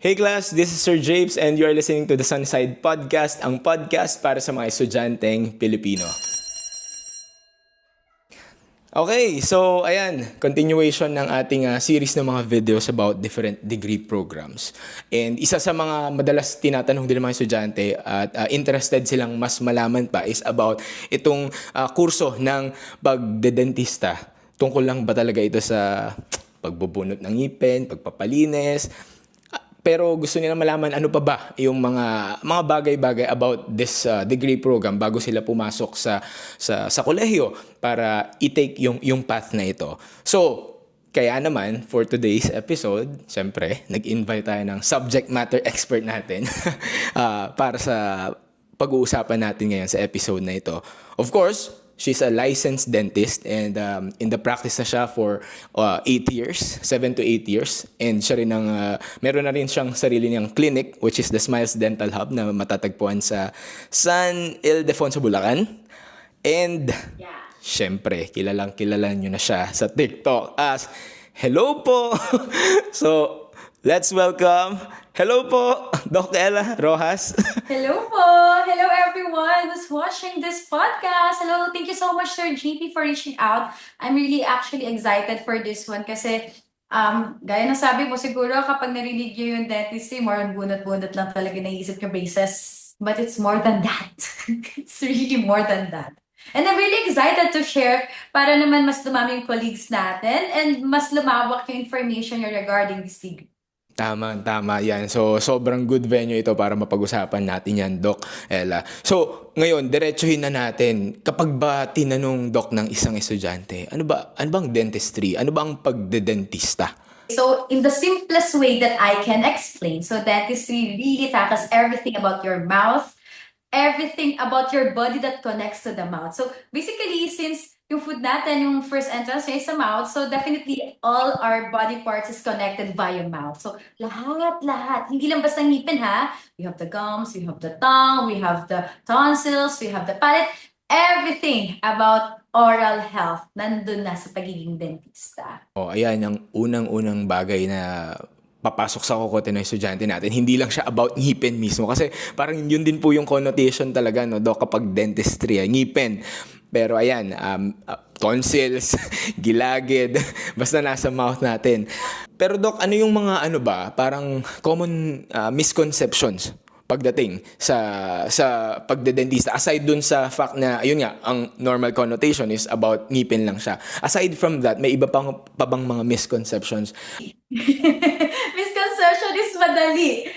Hey class, this is Sir Japes and you are listening to the Sunside Podcast, ang podcast para sa mga estudyanteng Pilipino. Okay, so ayan, continuation ng ating series ng mga videos about different degree programs. And isa sa mga madalas tinatanong din ng mga estudyante at interested silang mas malaman pa is about itong kurso ng pagdedentista. Tungkol lang ba talaga ito sa pagbubunot ng ngipin, pagpapalinis, pero gusto nila malaman ano pa ba yung mga bagay-bagay about this degree program bago sila pumasok sa kolehiyo para i-take yung path na ito. So, kaya naman for today's episode, syempre, nag-invite tayo ng subject matter expert natin para sa pag-uusapan natin ngayon sa episode na ito. Of course, she's a licensed dentist and in the practice na siya for 8 years, 7 to 8 years. And siya rin meron na rin siyang sarili niyang clinic which is the Smiles Dental Hub na matatagpuan sa San Ildefonso, Bulacan. And syempre, kilala niyo na siya sa TikTok as Hello po! So, let's welcome, hello po, Doc Ella Rojas. Hello po! Hello everyone who's watching this podcast. Hello, thank you so much Sir GP for reaching out. I'm really actually excited for this one kasi gaya ng sabi mo siguro kapag narinig niyo yung dentistry, more on bunot-bunot lang talaga naisip yung braces. But it's more than that. It's really more than that. And I'm really excited to share para naman mas dumami yung colleagues natin and mas lumawak yung information regarding this degree. Tama yan. So, sobrang good venue ito para mapag-usapan natin yan, Doc Ella. So, ngayon, diretsuhin na natin. Kapag ba tinanong, Doc, ng isang estudyante, ano bang dentistry? Ano bang pagdedentista? So, in the simplest way that I can explain, so dentistry really tackles everything about your mouth, everything about your body that connects to the mouth. So, basically, since yung food natin, yung first entrance niya is sa mouth, so definitely all our body parts is connected via mouth. So, lahat. Hindi lang basta ngipin ha. We have the gums, we have the tongue, we have the tonsils, we have the palate. Everything about oral health nandun na sa pagiging dentista. Ayan, ang unang-unang bagay na papasok sa kokote ng estudyante natin, hindi lang siya about ngipin mismo. Kasi parang yun din po yung connotation talaga, no, Doc, kapag dentistry, ngipin. Pero ayan, tonsils, gilagid, basta nasa mouth natin. Pero Doc, ano yung mga parang common misconceptions pagdating sa pagdedentista? Aside dun sa fact na, ayun nga, ang normal connotation is about ngipin lang siya. Aside from that, may iba pa bang mga misconceptions? Misconception is madali.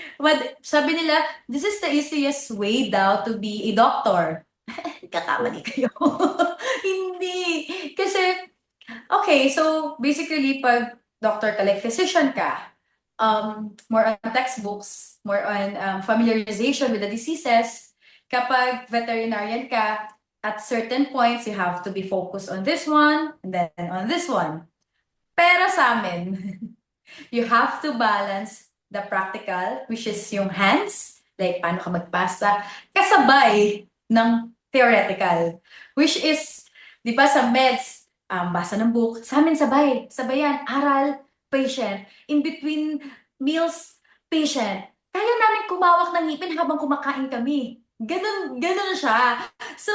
Sabi nila, this is the easiest way daw to be a doctor. Kakamali kayo. Hindi. Kasi, okay, so basically, pag doctor ka, like physician ka, more on textbooks, more on familiarization with the diseases. Kapag veterinarian ka, at certain points, you have to be focused on this one, and then on this one. Pero sa amin, you have to balance the practical, which is yung hands, like paano ka magpasa, kasabay ng theoretical, which is, di ba sa meds, basa ng book, sa amin sabayan, aral, patient, in between meals, patient. Kaya namin kumawak ng ngipin habang kumakain kami. Ganun siya. So,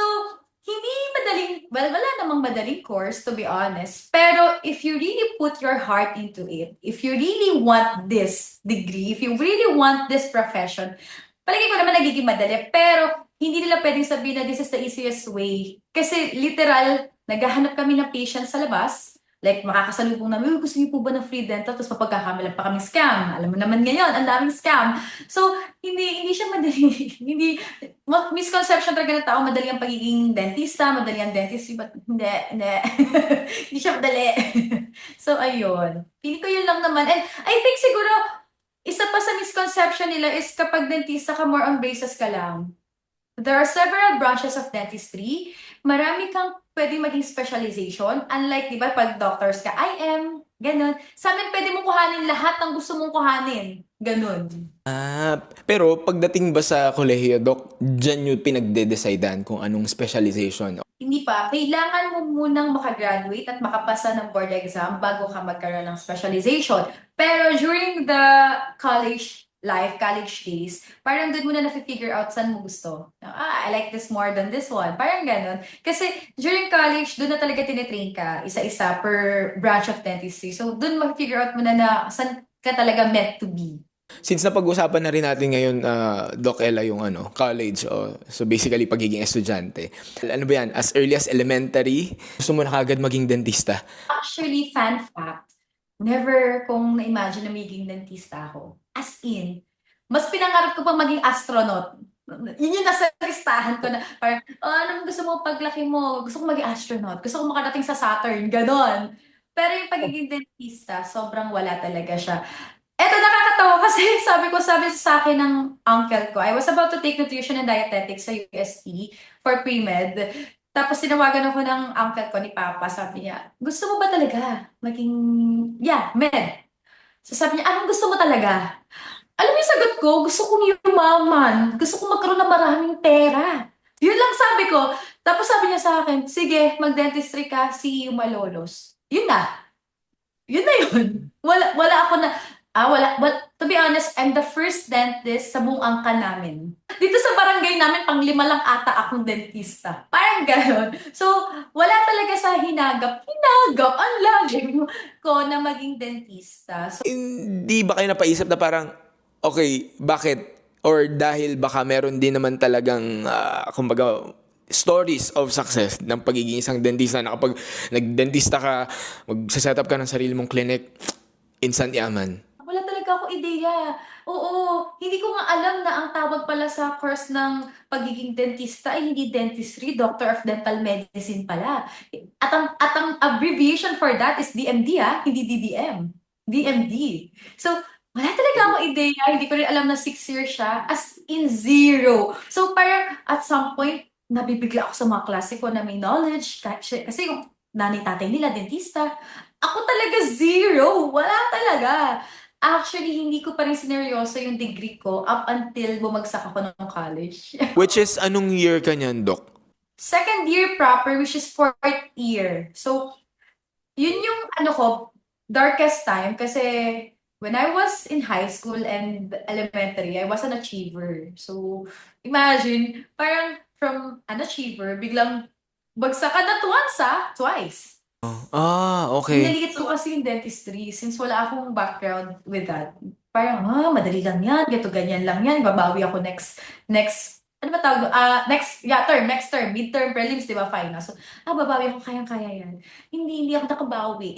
hindi madaling, wala namang madaling course, to be honest. Pero if you really put your heart into it, if you really want this degree, if you really want this profession, palagi ko naman nagiging madali. Pero hindi nila pwedeng sabihin na this is the easiest way. Kasi literal, naghahanap kami ng patients sa labas. Like, makakasalubong namin, gusto niyo po ba ng free dental? Tapos mapagkakamalan pa kami scam. Alam mo naman ngayon, ang daming scam. So, hindi siya madali. Misconception talaga ng tao, madali ang pagiging dentista, madali ang dentistry, but hindi. Hindi siya madali. So, ayun. Pili ko yun lang naman. And I think siguro, isa pa sa misconception nila is kapag dentista ka, more on braces ka lang. There are several branches of dentistry. Marami kang pwedeng maging specialization. Unlike, di ba, pag doctors ka, IM, ganun. Sa amin, pwede mong kuhanin lahat ng gusto mong kuhanin. Ganun. Pero pagdating ba sa kolehiyo, Doc, dyan yung pinagde-decidean kung anong specialization? Hindi pa. Kailangan mo munang makagraduate at makapasa ng board exam bago ka magkaroon ng specialization. Pero during the college life, college days, parang doon mo na na-figure out saan mo gusto. I like this more than this one. Parang ganun. Kasi during college, doon na talaga tinitrain ka, isa-isa per branch of dentistry. So doon mag-figure out mo na saan ka talaga meant to be. Since napag-usapan na rin natin ngayon, Doc Ella, yung college, so basically pagiging estudyante. Ano ba yan? As early as elementary, gusto mo na kagad maging dentista? Actually, fun fact, never kong na-imagine na magiging dentista ako. As in, mas pinangarap ko pang maging astronaut. Yun yung nasa listahan ko na parang, anong gusto mo paglaki mo? Gusto ko maging astronaut. Gusto ko makarating sa Saturn. Ganon. Pero yung pagiging dentista, sobrang wala talaga siya. Eto, nakakatawa kasi sabi sa akin ng uncle ko, I was about to take nutrition and dietetics sa UST for pre-med. Tapos tinawagan ako ng uncle ko ni Papa, sabi niya, gusto mo ba talaga maging, med? So sabi niya, anong gusto mo talaga? Alam mo yung sagot ko, gusto kong yumaman. Gusto kong magkaroon ng maraming pera. Yun lang sabi ko. Tapos sabi niya sa akin, sige, mag-dentistry ka, see you malolos. Yun na. Yun na yun. Wala ako na, wala. But to be honest, I'm the first dentist sa buong angkan namin. Dito sa barangay namin, pang-5 lang ata akong dentista. Parang gano'n. So, wala talaga sa hinagap. Ang lagim ko na maging dentista. So, Hindi ba kayo napaisip na parang, okay, bakit? Or dahil baka meron din naman talagang, kumbaga, stories of success ng pagiging isang dentista na kapag nag-dentista ka, mag-set up ka ng sarili mong clinic, instant yaman. wala talaga ako ideya. Oo, hindi ko nga alam na ang tawag pala sa course ng pagiging dentista ay hindi dentistry, Doctor of Dental Medicine pala. At ang abbreviation for that is DMD, hindi DDM. DMD. So, wala talaga ako ideya. Hindi ko rin alam na 6 years siya. As in zero. So, parang at some point, nabibigla ako sa mga klase ko na may knowledge. Kasi yung nanay-tatay nila, dentista. Ako talaga zero. Wala talaga. Actually, hindi ko pa rin sineryoso yung degree ko up until bumagsak ako ng college. Which is, anong year ka niyan, Doc? Second year proper, which is 4th year. So, yun yung darkest time kasi when I was in high school and elementary, I was an achiever. So, imagine, parang from an achiever, biglang bagsak ka na twice. Okay. Nililit ko kasi yung dentistry since wala akong background with that. Parang, madali lang yan, ganyan lang yan, babawi ako next, ano ba tawag? Next term, midterm, prelims, di ba, final. So, babawi ako, kayang-kaya yan. Hindi ako nakabawi.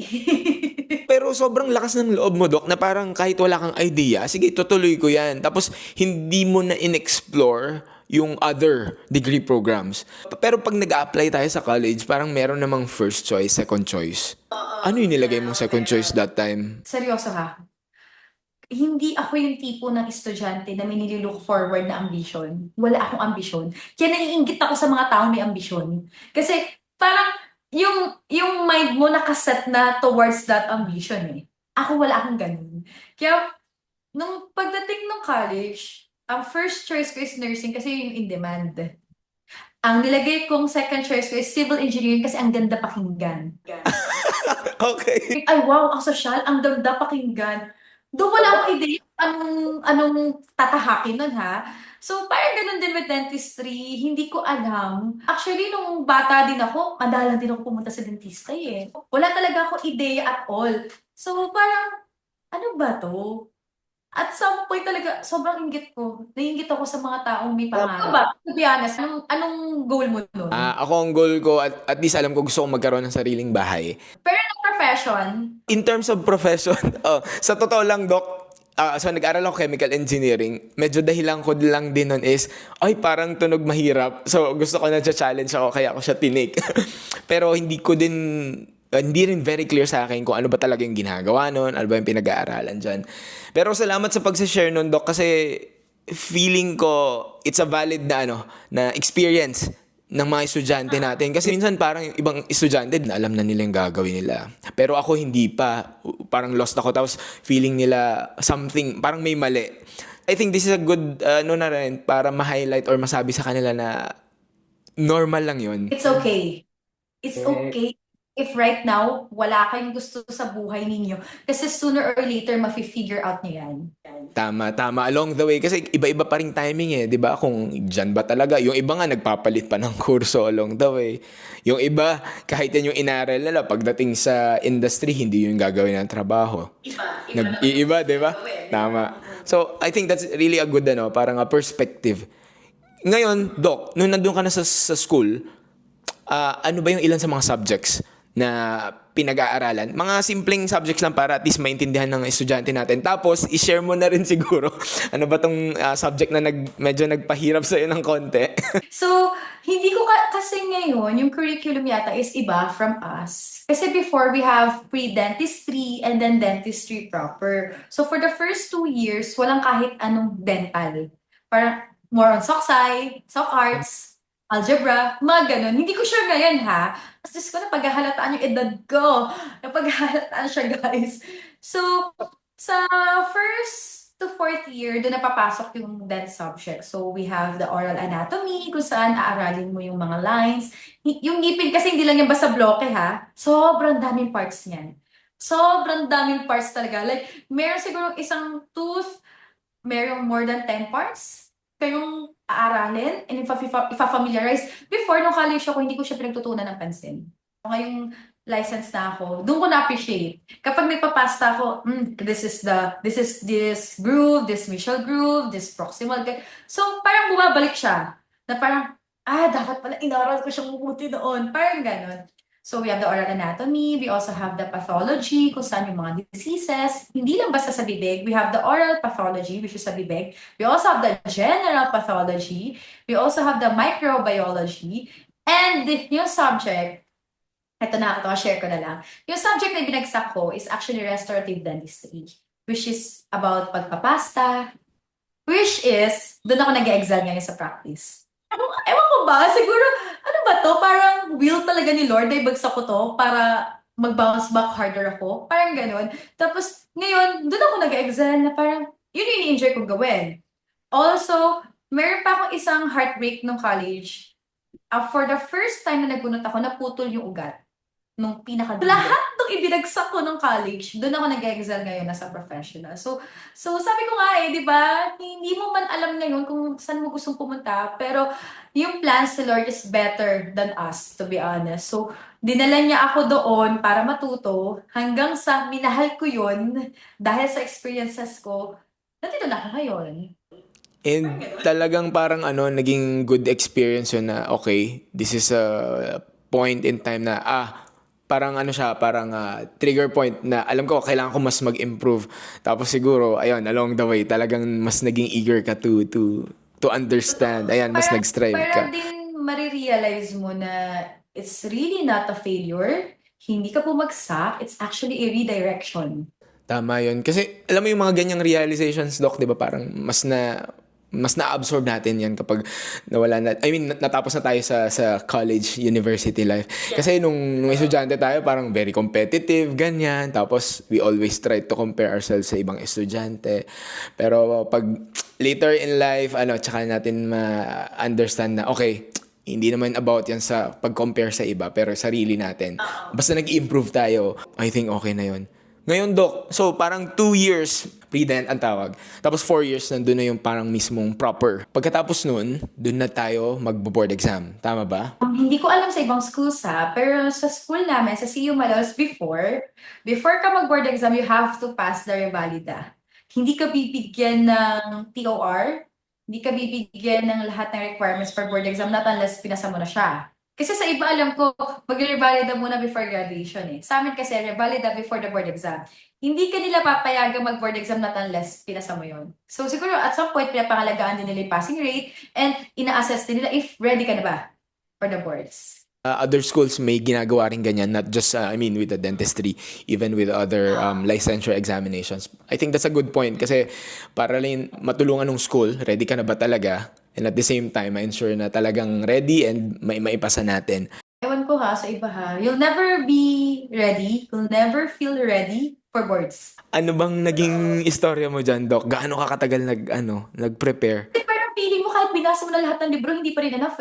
Pero sobrang lakas ng loob mo, Doc, na parang kahit wala kang idea, sige, tutuloy ko yan. Tapos, hindi mo na in-explore yung other degree programs. Pero pag nag-apply tayo sa college, parang meron namang first choice, second choice. Ano yung nilagay mong second choice that time? Seryoso ha? Hindi ako yung tipo ng estudyante na may nililook forward na ambition. Wala akong ambisyon. Kaya naiinggit ako sa mga taong may ambisyon. Kasi parang yung mind mo nakaset na towards that ambition eh. Ako wala akong ganun. Kaya nung pagdating ng college, ang first choice ko is nursing kasi yung in demand. Ang nilagay kong second choice ko is civil engineering kasi ang ganda pakinggan. Okay. Ay wow, ang sosyal, ang ganda pakinggan. Doon wala akong idea anong tatahakin nun ha. So parang ganun din with dentistry, hindi ko alam. Actually, nung bata din ako, madalang din ako pumunta sa dentista eh. Wala talaga ako ideya at all. So parang, ano ba to? At some point talaga, sobrang inggit ko. Naiinggit ako sa mga taong may pangarap. To be honest, anong goal mo nun? Ako ang goal ko, at least alam ko gusto kong magkaroon ng sariling bahay. Pero ng profession, In terms of profession, sa totoo lang, Doc, so nag-aral ako chemical engineering. Medyo dahilan ko lang din nun is, ay parang tunog mahirap. So gusto ko na challenge ako, kaya ako siya tinik. Pero hindi rin very clear sa akin kung ano ba talaga yung ginagawa nun, ano ba yung pinag-aaralan dyan. Pero salamat sa pag-share nun, Doc, kasi feeling ko it's a valid na experience ng mga estudyante natin. Kasi minsan parang yung ibang estudyante, alam na nila yung gagawin nila. Pero ako hindi pa. Parang lost ako. Tapos feeling nila something, parang may mali. I think this is a good, na rin, para ma-highlight or masabi sa kanila na normal lang yun. it's okay. It's okay. if right now, wala kayong gusto sa buhay ninyo. Kasi sooner or later, mafi-figure out nyo yan. Tama, tama. Along the way, kasi iba-iba pa rin timing eh, di ba? Kung dyan ba talaga. Yung iba nga nagpapalit pa ng kurso along the way. Yung iba, kahit yan yung inaral nila, pagdating sa industry, hindi yung gagawin ng trabaho. Nag-iiba, di ba? Tama. So, I think that's really a good, parang a perspective. Ngayon, Doc, nung nandun ka na sa school, ano ba yung ilan sa mga subjects na pinag-aaralan? Mga simpleng subjects lang para at least maintindihan ng estudyante natin. Tapos, i-share mo na rin siguro ano ba tong subject na medyo nagpahirap sa'yo ng konti. So, hindi ko kasi ngayon, yung curriculum yata is iba from us. Kasi before, we have pre-dentistry and then dentistry proper. So, for the first 2 years, walang kahit anong dental. Parang more on soc arts, algebra, mga ganun. Hindi ko sure ngayon ha. As Diyos ko, napaghahalataan yung edad ko. Napaghahalataan siya, guys. So, sa first to fourth year, doon napapasok yung dent subject. So, we have the oral anatomy, kung saan aaralin mo yung mga lines. Yung ngipin kasi hindi lang yan basta bloke ha. Sobrang daming parts niyan. Sobrang daming parts talaga. Like, meron siguro isang tooth, merong more than 10 parts kayong aaralin and ifa-familiarize. Before, nung college ako, hindi ko siya pinagtutunan ng pansin. Ngayong license na ako, doon ko na-appreciate. Kapag nagpapasta ako, this is this groove, this mesial groove, this proximal. So, parang bumabalik siya. Na parang, dapat pala inaral ko siyang mabuti noon. Parang ganon. So, we have the oral anatomy, we also have the pathology, kung saan yung mga diseases. Hindi lang basta sa bibig, we have the oral pathology, which is sa bibig. We also have the general pathology. We also have the microbiology. And yung subject, ito nakakatawa, share ko na lang. Yung subject na binagsak ko is actually restorative dentistry, which is about pagpapasta, which is, doon ako nag-excel ngayon sa practice. Ewan ko ba, siguro, ano ba to? Parang will talaga ni Lord na ibagsak ko to para mag-bounce back harder ako. Parang ganun. Tapos, ngayon, doon ako nag-excel na parang, yun yung ini-enjoy kong gawin. Also, meron pa akong isang heartbreak nung college. For the first time na nagbunot ako, naputol yung ugat nung lahat nung ibinagsak ko nung college, doon ako nag-excel ngayon as a professional. So sabi ko nga di ba, hindi mo man alam ngayon kung saan mo gustong pumunta, pero yung plans ni Lord is better than us, to be honest. So, dinala niya ako doon para matuto, hanggang sa minahal ko yun, dahil sa experiences ko, nandito na ako ngayon. And talagang parang naging good experience yun na okay, this is a point in time na parang siya, parang trigger point na alam ko kailangan ko mas mag-improve. Tapos siguro, ayun, along the way, talagang mas naging eager ka to understand. Ayan, mas nag-strive ka. Parang din marirealize mo na it's really not a failure. Hindi ka bumagsak. It's actually a redirection. Tama yun. Kasi alam mo yung mga ganyang realizations, Doc, di ba? Parang mas na-absorb natin yan kapag natapos na tayo sa college, university life. Kasi nung estudyante tayo, parang very competitive, ganyan. Tapos, we always try to compare ourselves sa ibang estudyante. Pero pag later in life, tsaka natin ma-understand na, okay, hindi naman about yan sa pag-compare sa iba, pero sarili natin. Basta nag-improve tayo, I think okay na yun. Ngayon, Doc, so parang 2 years pre-dent ang tawag. Tapos 4 years nandun na yung parang mismong proper. Pagkatapos nun, dun na tayo mag-board exam. Tama ba? Hindi ko alam sa ibang schools pero sa school namin, sa CU Malolos before ka mag-board exam, you have to pass the Revalida. Hindi ka bibigyan ng TOR, hindi ka bibigyan ng lahat ng requirements for board exam, not unless pinasa mo na siya. Kasi sa iba alam ko, mag-revalida muna before graduation Sa amin kasi, revalida before the board exam. Hindi ka nila papayagang mag-board exam not unless pinasa mo yun. So siguro at some point, pinapangalagaan din nila yung passing rate and ina-assess din nila if ready ka na ba for the boards. Other schools may ginagawa rin ganyan, not just, with the dentistry, even with other licensure examinations. I think that's a good point kasi para lang matulungan ng school, ready ka na ba talaga? And at the same time, ma-ensure na talagang ready and maipasa natin. Ewan ko sa iba You'll never be ready, you'll never feel ready for boards. Ano bang naging istorya mo dyan, Doc? Gaano ka katagal nag-prepare? Kasi parang feeling mo kahit binasa mo na lahat ng libro, hindi pa rin enough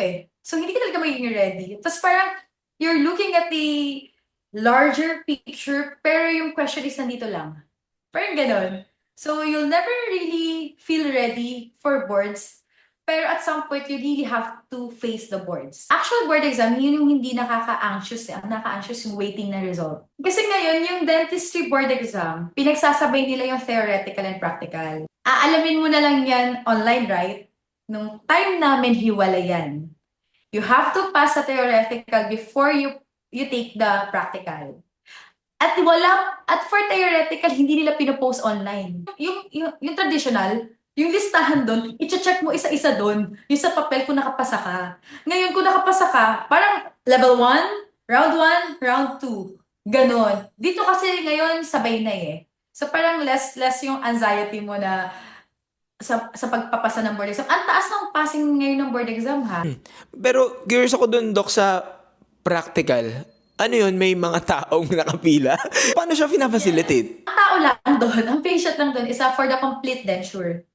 So, hindi ka talaga magiging ready. Tapos parang, you're looking at the larger picture, pero yung question is nandito lang. Parang ganon. So, you'll never really feel ready for boards. Pero at some point, you really have to face the boards. Actual board exam, yun yung hindi nakaka-anxious. Ang nakaka-anxious yung waiting na result. Kasi ngayon, yung dentistry board exam, pinagsasabay nila yung theoretical and practical. Aalamin mo na lang yan online, right? Nung time namin, hiwala yan. You have to pass the theoretical before you take the practical. At for theoretical, hindi nila pinopost online. Yung traditional, yung listahan doon, i-check mo isa-isa doon, yung sa papel kung nakapasa ka. Ngayon, kung nakapasa ka, parang level 1, round 2. Ganon. Dito kasi ngayon, sabay na eh. So parang less yung anxiety mo na sa pagpapasa ng board exam. Ang taas ng passing ngayon ng board exam, ha? Pero curious ako dun, Doc, sa practical. Ano yun, may mga taong nakapila? Paano siya pinafacilitate? Ang tao lang doon, ang patient lang doon is for the complete denture.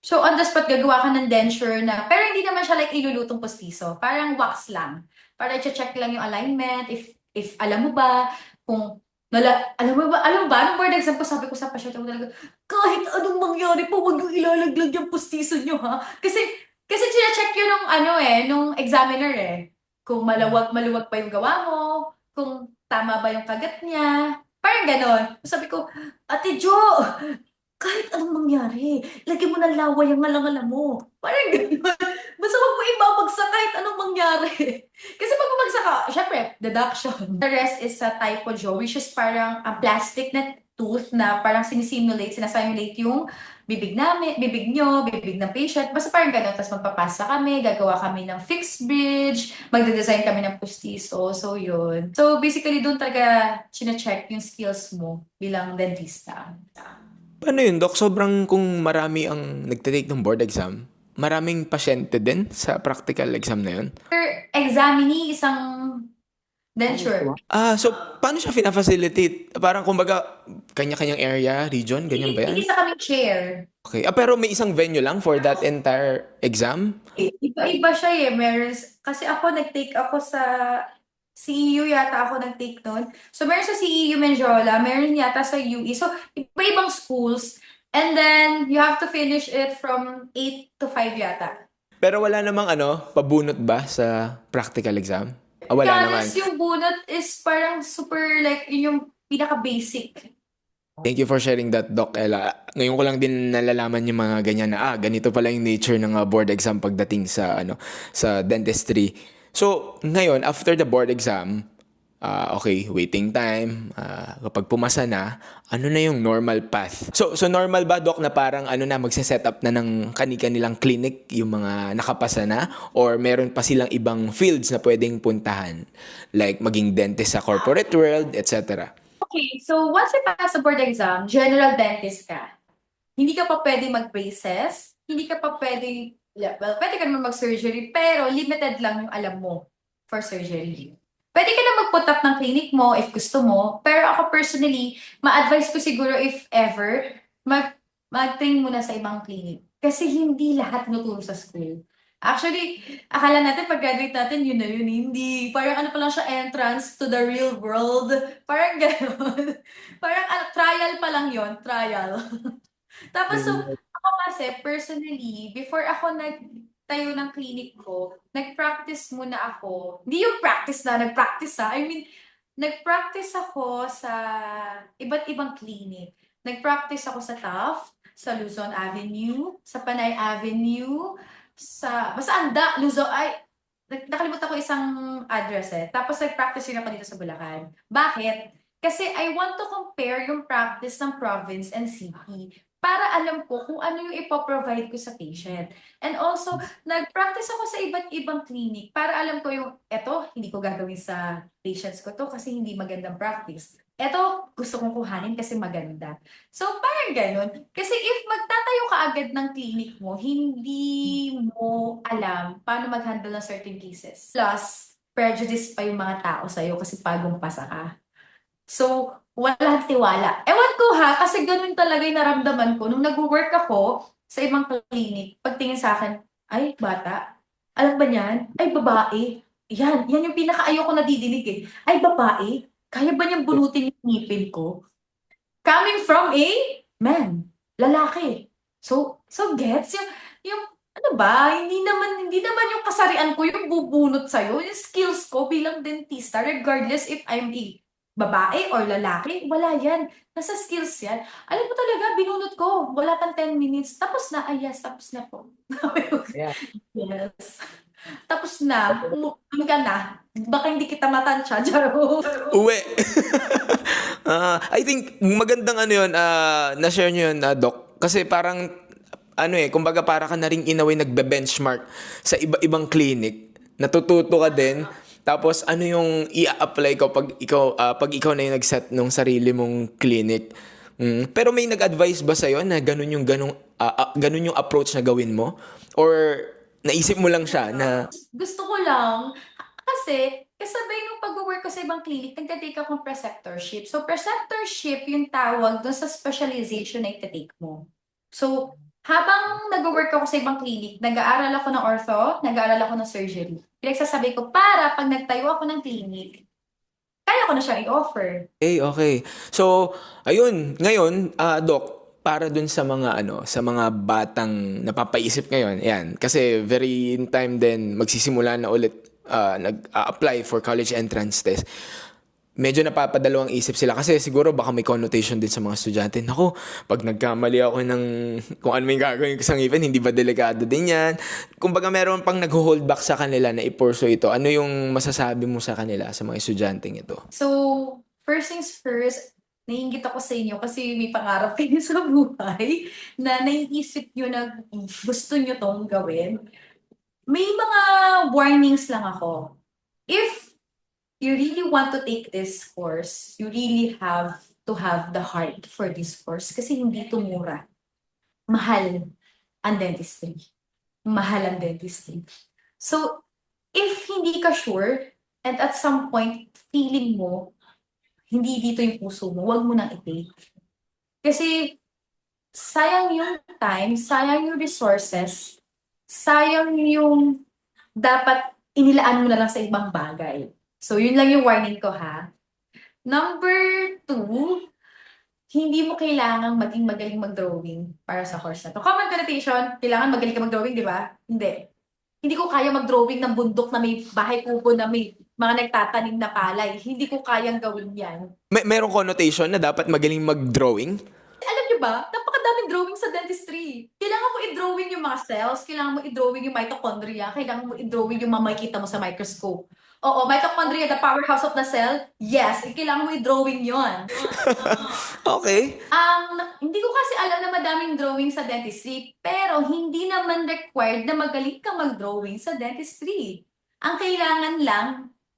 So, on the spot, gagawa ka ng denture na, pero hindi naman siya like ilulutong postiso. Parang wax lang. Para i-check lang yung alignment, if alam mo ba, kung, alam mo ba, nung board exam ko, sabi ko sa pasyente ko talaga, kahit anong mangyari po, huwag yung ilalaglag yung postiso nyo, ha? Kasi check yun nung examiner eh. Kung maluwag pa yung gawa mo, kung tama ba yung kagat niya, parang ganon. Sabi ko, Ate Jo, kahit anong mangyari, lagyan mo ng laway ang ngalangala mo. Parang gano'n. Basta wag mo ibabagsak kahit anong mangyari. Kasi pag bumagsak ka, syempre, deduction. The rest is sa typo jaw, which is parang ang plastic na tooth na parang sinasimulate yung bibig namin, bibig nyo, bibig ng patient. Basta parang gano'n. Tapos magpapasa kami, gagawa kami ng fixed bridge, magde-design kami ng pustiso. So, yun. So, basically, doon talaga chine-check yung skills mo bilang dentista. Paano yun, Doc? Sobrang kung marami ang nagtitake ng board exam, maraming pasyente din sa practical exam na yun? Examinee, isang denture. So paano siya pinafacilitate? Parang kumbaga, kanya-kanyang area, region, ganyan ba yan? Isa kaming chair. Okay. Pero may isang venue lang for that entire exam? Iba-iba siya eh. Kasi ako nag-take ako sa CEU yata ako nag-take nun. So, meron sa CEU Menjola, meron yata sa UE. So, iba-ibang schools. And then, you have to finish it from 8 to 5 yata. Pero wala namang pabunot ba sa practical exam? Wala naman. Honest, yung bunot is parang super like, yun yung pinaka-basic. Thank you for sharing that, Doc Ella. Ngayon ko lang din nalalaman yung mga ganyan na, ganito pala yung nature ng board exam pagdating sa, sa dentistry. So, ngayon, after the board exam, okay, waiting time, kapag pumasa na, ano na yung normal path? So normal ba, Doc, na parang magse-set up na ng kani-kanilang clinic yung mga nakapasa na? Or meron pa silang ibang fields na pwedeng puntahan? Like maging dentist sa corporate world, etc. Okay, so once you pass the board exam, general dentist ka. Hindi ka pa pwede mag-braces, hindi ka pa pwede, well, pwede ka naman mag-surgery, pero limited lang yung alam mo for surgery. Pwede ka na mag-put up ng clinic mo if gusto mo, pero ako personally, ma-advise ko siguro if ever, mag-train muna sa ibang clinic. Kasi hindi lahat nuturo sa school. Actually, akala natin pag-graduate natin, yun na yun. Hindi. Parang ano pa lang siya, entrance to the real world. Parang gano'n. Parang trial pa lang yon, trial. Tapos, so, ako kasi, personally, before ako nagtayo ng clinic ko, nag-practice muna ako. Hindi yung practice na, nag-practice I mean, nag-practice ako sa iba't ibang clinic. Nag-practice ako sa Taft, sa Luzon Avenue, sa Panay Avenue, basta Luzon, nakalimutan ko isang address eh. Tapos nag-practice rin ako dito sa Bulacan. Bakit? Kasi I want to compare yung practice ng province and city para alam ko kung ano yung ipoprovide ko sa patient. And also, nag-practice ako sa iba't ibang clinic para alam ko yung, eto, hindi ko gagawin sa patients ko to kasi hindi magandang practice. Eto, gusto kong kuhanin kasi maganda. So, parang ganun. Kasi if magtatayo ka agad ng clinic mo, hindi mo alam paano mag-handle ng certain cases. Plus, prejudice pa yung mga tao sa'yo kasi bagong pasa ka. So, walang tiwala. Ewan ko ha, kasi ganun talaga yung naramdaman ko. Nung nag-work ako sa ibang clinic, pagtingin sa akin, ay, bata. Alam ba niyan? Ay, babae. Yan yung pinaka-ayoko nadidinig eh. Ay, babae. Kaya ba niyang bunutin yung ngipin ko? Coming from a man, lalaki. So gets yung ano ba, hindi naman yung kasarian ko yung bubunot sa'yo, yung skills ko bilang dentista, regardless if I'm a babae or lalaki, wala yan. Nasa skills yan. Alam mo talaga, binunot ko. Wala pang 10 minutes. Tapos na. Ay, yes, tapos na po. Yeah. Yes. Tapos na. Umuwi ka na. Baka hindi kita matansya. Charo. Uwi. I think magandang ano yun, na-share nyo yun, Doc. Kasi parang, ano kumbaga para ka na rin in a way nagbe-benchmark sa iba-ibang clinic. Natututo ka din. Tapos ano yung i-apply ko pag ikaw na yung nag-set nung sarili mong clinic. Pero may nag-advise ba sa'yo na ganun yung approach na gawin mo? Or naisip mo lang siya na, Gusto ko lang, kasi kasabay nung pag-work ko sa ibang clinic, nagtatake akong preceptorship. So, preceptorship yung tawag doon sa specialization na itatake mo. So, habang nag-work ako sa ibang clinic, nag-aaral ako ng ortho, nag-aaral ako ng surgery. Pinagsasabi ko, para pag nagtayo ako ng clinic, kaya ko na siya i-offer. okay. So, ayun, ngayon, Doc, para dun sa mga sa mga batang napapaisip ngayon, ayan, kasi very in time din magsisimula na ulit nag-apply for college entrance test. Medyo napapadalawang isip sila kasi siguro baka may connotation din sa mga estudyante. Naku, pag nagkamali ako ng kung ano may gagawin ko sa ngipin, hindi ba delikado din yan? Kumbaga meron pang nag-hold back sa kanila na i-pursue ito. Ano yung masasabi mo sa kanila, sa mga estudyanteng ito? So, first things first, naiinggit ako sa inyo kasi may pangarap kayo sa buhay na naiisip nyo na gusto nyo tong gawin. May mga warnings lang ako. If you really want to take this course, you really have to have the heart for this course kasi hindi ito mura. Mahal ang dentistry. Mahal ang dentistry. So, if hindi ka sure, and at some point, feeling mo, hindi dito yung puso mo, wag mo nang i-take. Kasi, sayang yung time, sayang yung resources, sayang yung dapat inilaan mo na lang sa ibang bagay. So, yun lang yung warning ko, ha? Number 2, hindi mo kailangang maging magaling mag-drawing para sa course na to. Common connotation, kailangan magaling ka mag-drawing, di ba? Hindi. Hindi ko kaya mag-drawing ng bundok na may bahay kubo na may mga nagtatanim na palay. Hindi ko kayang gawin yan. Merong connotation na dapat magaling mag-drawing? Alam niyo ba, napakadaming drawing sa dentistry. Kailangan mo i-drawing yung mga cells, kailangan mo i-drawing yung mitochondria, kailangan mo i-drawing yung mga makikita mo sa microscope. Oo, mitochondria, the powerhouse of the cell, yes, kailangan mo i-drawing yon. Okay. Hindi ko kasi alam na madaming drawing sa dentistry, pero hindi naman required na magaling ka mag-drawing sa dentistry. Ang kailangan lang,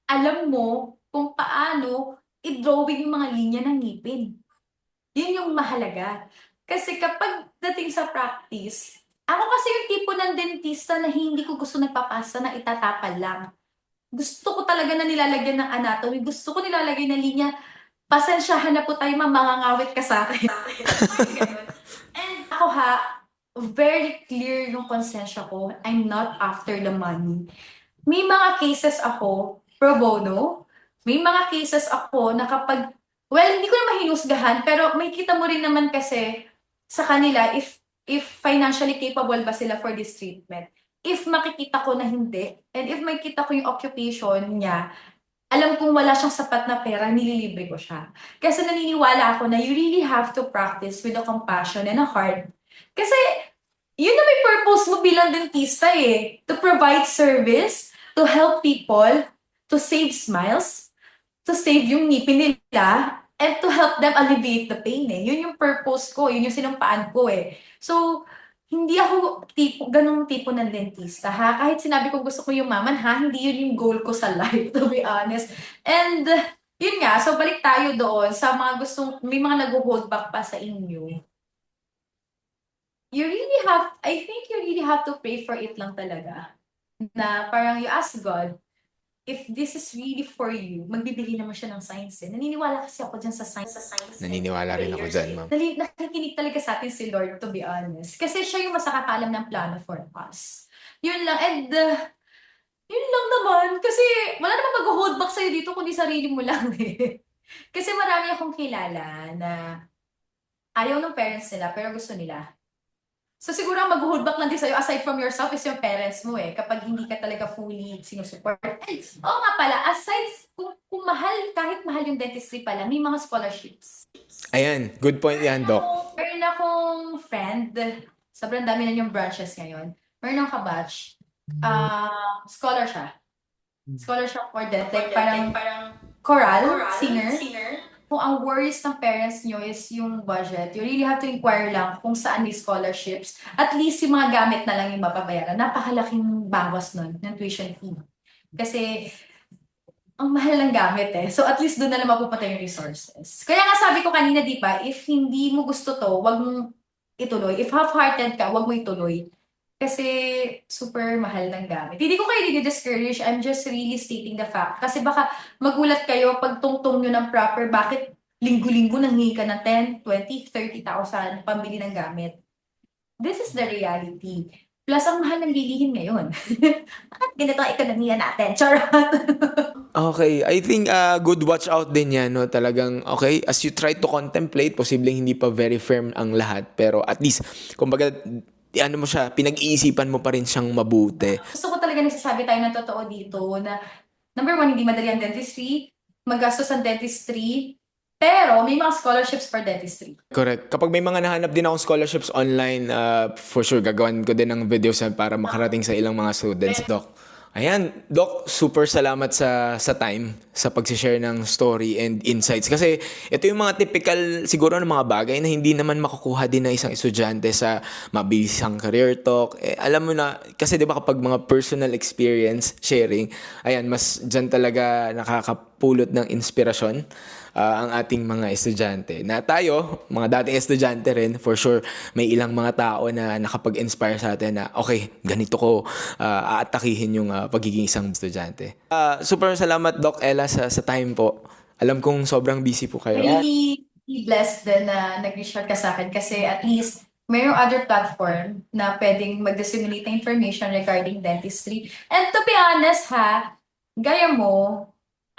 alam mo kung paano i-drawing yung mga linya ng ngipin. Yun yung mahalaga. Kasi kapag dating sa practice, ako kasi yung tipo ng dentista na hindi ko gusto nagpapasa na itatapal lang. Gusto ko talaga na nilalagyan ng anatomy. Gusto ko nilalagay na linya. Pasensyahan na po tayo, ma'am, mangangawit ka sa akin. And ako very clear yung konsensya ko. I'm not after the money. May mga cases ako pro bono. May mga cases ako na kapag, well, hindi ko na mahinusgahan, pero may kita mo rin naman kasi sa kanila if financially capable ba sila for this treatment. If makikita ko na hindi, and if makikita ko yung occupation niya, alam kong wala siyang sapat na pera, nililibre ko siya. Kasi naniniwala ako na you really have to practice with a compassion and a heart. Kasi yun na may purpose mo bilang dentista eh. To provide service, to help people, to save smiles, to save yung ngipin nila, and to help them alleviate the pain eh. Yun yung purpose ko, yun yung sinumpaan ko eh. So, hindi ako ganung tipo ng dentista ha. Kahit sinabi ko gusto ko yumaman ha, hindi yun yung goal ko sa life, to be honest. And, yun nga, so balik tayo doon sa mga may mga nag-hold back pa sa inyo. I think you really have to pray for it lang talaga. Na parang you ask God, if this is really for you, magbibigay naman siya ng signs eh. Naniniwala kasi ako dyan sa signs. Naniniwala rin ako dyan, ma'am. Nakikinig talaga sa atin si Lord, to be honest. Kasi siya yung mas nakakaalam ng plano for us. Yun lang. And yun lang naman. Kasi wala namang mag-hold back sa'yo dito kundi sarili mo lang eh. Kasi marami akong kilala na ayaw ng parents nila pero gusto nila. So siguro ang mag-hold back lang din sa'yo aside from yourself is yung parents mo eh. Kapag hindi ka talaga fully sinusupport. Ay, oo nga pala, aside kung mahal, kahit mahal yung dentistry pala, may mga scholarships. Ayan, good point yan, Doc. Meron akong friend, sobrang dami na yung branches ngayon. Meron akong kabatch, scholar siya. Scholar siya for dent, like parang choral, singer. Kung ang worries ng parents nyo is yung budget, you really have to inquire lang kung saan may scholarships. At least yung mga gamit na lang yung mapapayaran. Napakalaking bawas nun ng tuition fee. Kasi ang mahal ng gamit eh. So at least doon na lang mapupunta yung resources. Kaya nga sabi ko kanina, di ba, if hindi mo gusto to, wag mong ituloy. If half-hearted ka, wag mo ituloy. Kasi super mahal ng gamit. Hindi ko kayo discourage. I'm just really stating the fact. Kasi baka magulat kayo pag tungtong nyo ng proper, bakit linggo-linggo nanghingi ka ng 10, 20, 30,000 pambili ng gamit. This is the reality. Plus, ang mahal ng bilihin ngayon. Bakit ganito ang ekonomiya natin? Charot! Okay, I think good watch out din yan, no? Talagang, okay, as you try to contemplate, posibleng hindi pa very firm ang lahat, pero at least, kumbaga, ano mo siya, pinag-iisipan mo pa rin siyang mabuti. Gusto ko talaga nagsasabi tayo ng totoo dito na number one, hindi madali ang dentistry, magastos ang dentistry, pero may mga scholarships for dentistry. Correct. Kapag may mga nahanap din akong scholarships online, for sure, gagawin ko din ng videos para makarating sa ilang mga students, Doc. Ayan, Doc, super salamat sa time, sa pag-share ng story and insights. Kasi ito yung mga typical, siguro, ng mga bagay na hindi naman makukuha din ng isang estudyante sa mabilisang career talk. Alam mo na, kasi di ba kapag mga personal experience sharing, ayan, mas dyan talaga nakakapulot ng inspirasyon ang ating mga estudyante. Na tayo, mga dating estudyante rin, for sure, may ilang mga tao na nakapag-inspire sa atin na, okay, ganito ko aatakihin yung pagiging isang estudyante. Super salamat, Doc Ella, sa time po. Alam kong sobrang busy po kayo. Really blessed din na nag-reach out ka sa akin kasi at least mayroong other platform na pwedeng mag-disseminate ng information regarding dentistry. And to be honest ha, gaya mo,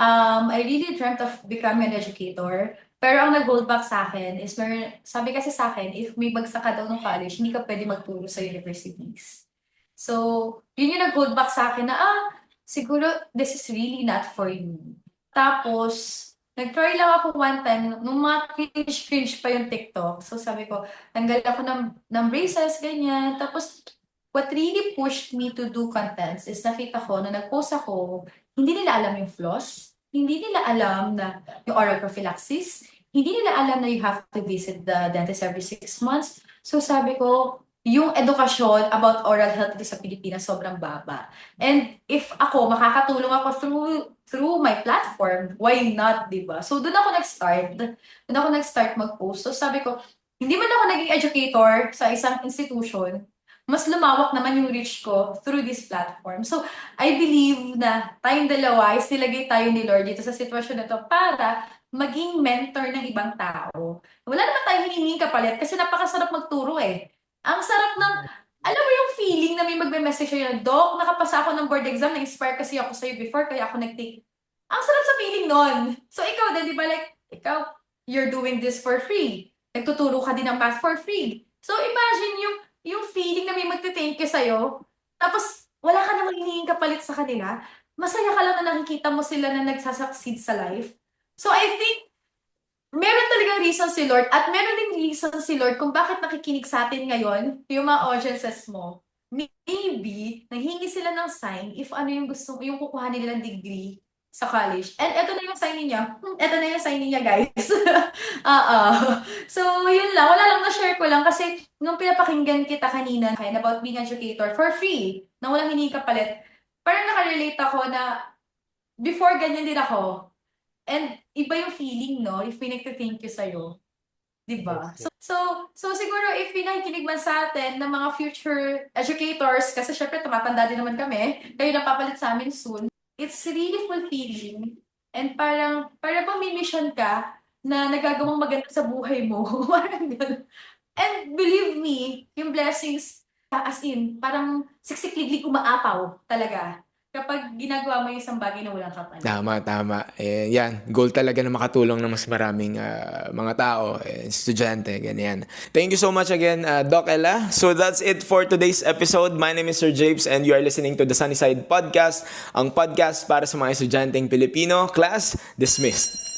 I really dreamt of becoming an educator. Pero ang nag-hold back sa akin is, sabi kasi sa akin, if may bagsak ka daw ng college, hindi ka pwede magturo sa universities. So, yun yung nag-hold back sa akin na, siguro this is really not for you. Tapos, nag-try lang ako one time, nung mga cringe pa yung TikTok. So sabi ko, tanggal ako ng braces, ganyan. Tapos, what really pushed me to do contents is nakita ko na nag-post ako, hindi nila alam yung flaws, hindi nila alam na yung oral prophylaxis, hindi nila alam na you have to visit the dentist every 6 months. So sabi ko, yung edukasyon about oral health dito sa Pilipinas sobrang baba. And if ako, makakatulong ako through my platform, why not, di ba? So, doon ako nag-start mag-post. So, sabi ko, hindi man ako naging educator sa isang institution, mas lumawak naman yung reach ko through this platform. So, I believe na tayong dalawa is nilagay tayo ni Lord dito sa sitwasyon na to para maging mentor ng ibang tao. Wala naman tayong hinihinging kapalit kasi napakasarap magturo eh. Ang sarap ng, alam mo yung feeling na may magme-message sa'yo na, Doc, nakapasa ako ng board exam, na-inspire kasi ako sa'yo before, kaya ako nag-take. Ang sarap sa feeling nun. So, ikaw din, di ba, like, ikaw, you're doing this for free. Nagtuturo ka din ng math for free. So, imagine yung feeling na may magte-thank you sa'yo, tapos, wala ka namang hinihinging kapalit sa kanila. Masaya ka lang na nakikita mo sila na nagsasucceed sa life. So, I think, meron talagang reason si Lord at meron ding reason si Lord kung bakit nakikinig sa atin ngayon, yung mga audiences mo. Maybe, nanghingi sila ng sign if ano yung gusto, yung kukuhanin nilang degree sa college. And eto na yung sign niya. Eto na yung sign niya, guys. So, yun lang. Wala lang, na-share ko lang kasi nung pinapakinggan kita kanina about being educator for free, na walang hiningi kapalit, parang nakarelate ako na before ganyan din ako. And iba yung feeling, no? If may nagte-thank you sa'yo. Diba? So siguro if pinakikinig man sa atin ng mga future educators, kasi syempre tumatanda din naman kami, kayo na papalit sa amin soon, it's really fulfilling. And parang bang may mission ka na nagagawang maganda sa buhay mo. Parang ganun. And believe me, yung blessings, as in, parang siksik-liglig umaapaw talaga. kapag ginagawa mo yung isang bagay na walang kapalit. Tama. Yan, goal talaga na makatulong ng mas maraming mga tao, estudyante, ganyan. Thank you so much again, Doc Ella. So that's it for today's episode. My name is Sir Japes and you are listening to the Sunnyside Podcast, ang podcast para sa mga estudyanteng Pilipino. Class dismissed.